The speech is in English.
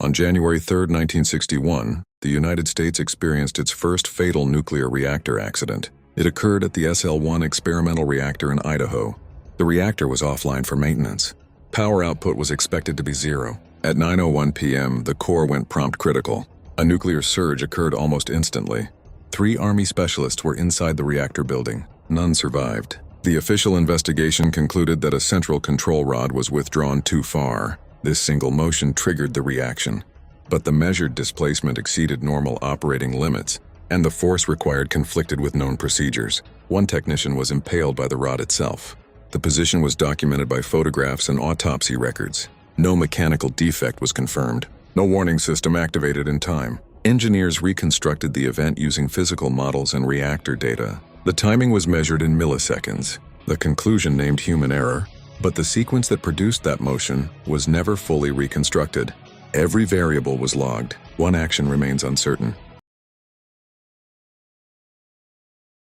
On January 3, 1961, the United States experienced its first fatal nuclear reactor accident. It occurred at the SL-1 experimental reactor in Idaho. The reactor was offline for maintenance. Power output was expected to be zero. At 9:01 p.m., the core went prompt critical. A nuclear surge occurred almost instantly. 3 Army specialists were inside the reactor building. None survived. The official investigation concluded that a central control rod was withdrawn too far. This single motion triggered the reaction. But the measured displacement exceeded normal operating limits, and the force required conflicted with known procedures. One technician was impaled by the rod itself. The position was documented by photographs and autopsy records. No mechanical defect was confirmed. No warning system activated in time. Engineers reconstructed the event using physical models and reactor data. The timing was measured in milliseconds. The conclusion named human error, but the sequence that produced that motion was never fully reconstructed. Every variable was logged. One action remains uncertain.